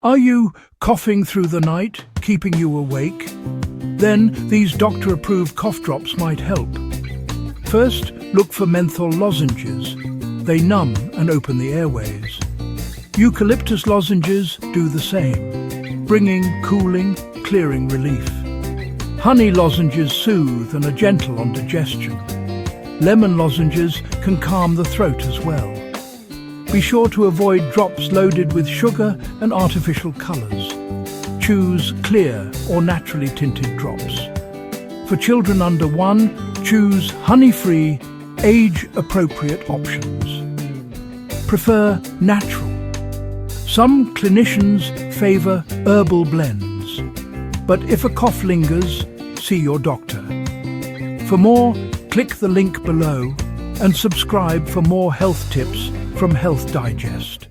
Are you coughing through the night, keeping you awake? Then these doctor-approved cough drops might help. First, look for menthol lozenges. They numb and open the airways. Eucalyptus lozenges do the same, bringing cooling, clearing relief. Honey lozenges soothe and are gentle on digestion. Lemon lozenges can calm the throat as well. Be sure to avoid drops loaded with sugar and artificial colours. Choose clear or naturally tinted drops. For children under 1, choose honey-free, age-appropriate options. Prefer natural. Some clinicians favour herbal blends. But if a cough lingers, see your doctor. For more, click the link below and subscribe for more health tips from Health Digest.